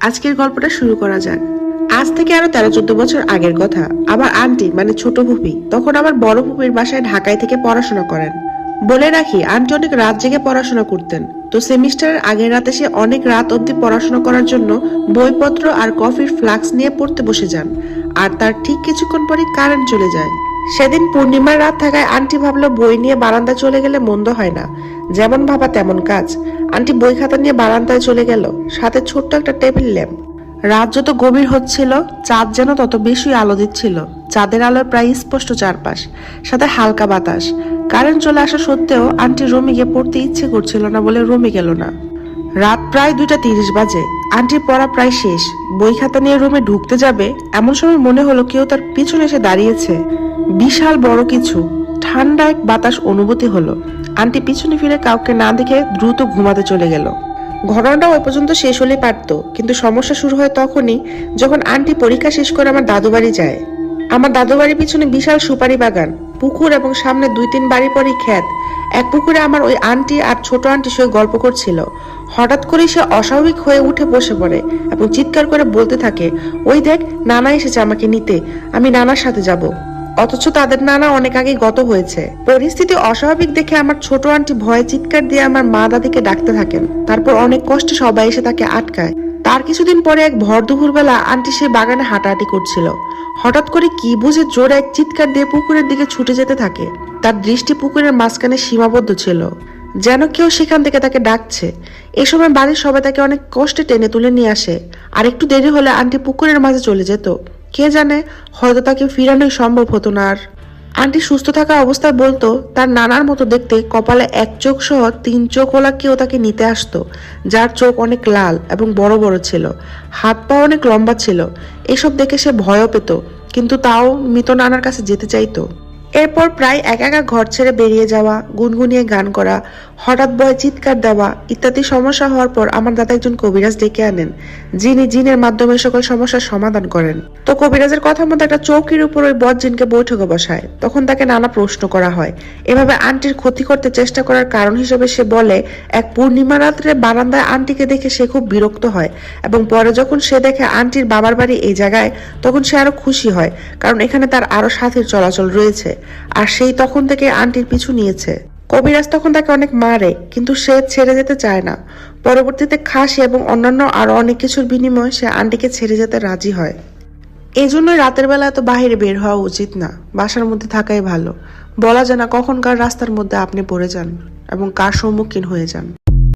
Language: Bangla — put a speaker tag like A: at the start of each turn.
A: আজকের গল্পটা শুরু করা যাক। আজ থেকে আরো 13-14 বছর আগের কথা। আমার আন্টি মানে ছোট ফুপি তখন আমার বড় ফুপির বাসায় ঢাকায় থেকে পড়াশোনা করেন। বলে রাখি, আন্টি অনেক রাত জেগে পড়াশোনা করতেন। তো সেমিস্টারের আগের রাতে সে অনেক রাত অব্দি পড়াশোনা করার জন্য বইপত্র আর কফির ফ্লাক্স নিয়ে পড়তে বসে যান। আর তার ঠিক কিছুক্ষণ পরই কারেন্ট চলে যায়। সেদিন পূর্ণিমার রাত থাকায় আন্টি ভাবলো বই নিয়ে বারান্দায় চলে গেলে মন্দ হয় না। যেমন ভাবা তেমন কাজ। আন্টি বই খাতা নিয়ে বারান্দায় চলে গেল, সাথে ছোট্ট একটা টেবিল ল্যাম্প। রাত যত গভীর হচ্ছিল, চাঁদ যেন তত বেশি আলো দিচ্ছিল। চাঁদের আলোয় প্রায় স্পষ্ট চারপাশ, সাথে হালকা বাতাস। কারেন্ট চলে আসা সত্ত্বেও আন্টি রুমে গিয়ে পড়তে ইচ্ছে করছিল না বলে রুমে গেল না। রাত প্রায় 2:30 বাজে। আন্টির পড়া প্রায় শেষ। বই খাতা নিয়ে রুমে ঢুকতে যাবে এমন সময় মনে হলো কেউ তার পিছনে এসে দাঁড়িয়েছে। বিশাল বড় কিছু। ঠান্ডা এক বাতাস অনুভূতি হলো। আন্টি পিছনে ফিরে কাউকে না দেখে দ্রুত ঘুমাতে চলে গেল। ঘটনাটা ওই পর্যন্ত শেষ হলে পারতো, কিন্তু সমস্যা শুরু হয় তখনই যখন আন্টি পরীক্ষা শেষ করে আমার দাদু বাড়ি যায়। আমার দাদু বাড়ির পিছনে বিশাল সুপারি বাগান, পুকুর এবং সামনে 2-3 বাড়ি পরই ক্ষেত। এক পুকুরে আমার ওই আন্টি আর ছোট আন্টি সে গল্প করছিল। হঠাৎ করে সে অস্বাভাবিক হয়ে উঠে বসে পড়ে এবং চিৎকার করে বলতে থাকে, ওই দেখ, নানা এসেছে আমাকে নিতে, আমি নানার সাথে যাব। অথচ তাদের নানা অনেক আগেই গত হয়েছে। পরিস্থিতি অস্বাভাবিক দেখে আমার ছোট আন্টি ভয়ে চিৎকার দিয়ে আমার মা দাদিকে ডাকতে থাকেন। তারপর অনেক কষ্টে সবাই এসে তাকে আটকায়। তার কিছুদিন পরে এক ভর দুপুর বেলা আন্টি সে বাগানে হাঁটাহাঁটি করছিল। হঠাৎ করে কি বুঝে জোরে এক চিৎকার দিয়ে পুকুরের দিকে ছুটে যেতে থাকে। তার দৃষ্টি পুকুরের মাঝখানে সীমাবদ্ধ ছিল, যেন কেউ সেখান থেকে তাকে ডাকছে। এ সময় বাড়ির সবাই তাকে অনেক কষ্টে টেনে তুলে নিয়ে আসে। আর একটু দেরি হলে আন্টি পুকুরের মাঝে চলে যেত। কে জানে, হয়তো তাকে ফিরানোই সম্ভব হতো না আর। আন্টি সুস্থ থাকা অবস্থায় বলতো তার নানার মতো দেখতে, কপালে 1 চোখ সহ 3 চোখ ওলা কেউ তাকে নিতে আসতো, যার চোখ অনেক লাল এবং বড় বড় ছিল, হাত পা অনেক লম্বা ছিল। এসব দেখে সে ভয়ও পেত, কিন্তু তাও মৃত নানার কাছে যেতে চাইতো। এরপর প্রায় একা একা ঘর ছেড়ে বেরিয়ে যাওয়া, গুনগুনিয়ে গান করা, হঠাৎ ভয়ে চিৎকার দেওয়া ইত্যাদি সমস্যা হওয়ার পর আমার দাদা একজন কবিরাজ ডেকে আনেন, যিনি জিনের মাধ্যমে সকল সমস্যার সমাধান করেন। তো কবিরাজের কথা মতো একটা চৌকির উপর ওই বদ জিনকে বৈঠকে বসায়। তখন তাকে নানা প্রশ্ন করা হয়। এভাবে আন্টির ক্ষতি করতে চেষ্টা করার কারণ হিসেবে সে বলে, এক পূর্ণিমা রাত্রে বারান্দায় আন্টিকে দেখে সে খুব বিরক্ত হয় এবং পরে যখন সে দেখে আন্টির বাবার বাড়ি এই জায়গায়, তখন সে আরো খুশি হয়, কারণ এখানে তার আরো সাথীর চলাচল রয়েছে। আর সেই তখন থেকে আন্টির পিছু নিয়েছে। কবিরাজ তখন তাকে অনেক মারে, কিন্তু সে ছেড়ে যেতে চায় না। পরবর্তীতে খাসি এবং অন্যান্য আরো অনেক কিছুর বিনিময়ে সে আন্টিকে ছেড়ে যেতে রাজি হয়। এই জন্যই রাতের বেলা এত বাহিরে বের হওয়া উচিত না, বাসার মধ্যে থাকাই ভালো। বলা যায় না কখন কার রাস্তার মধ্যে আপনি পড়ে যান এবং কার সম্মুখীন হয়ে যান।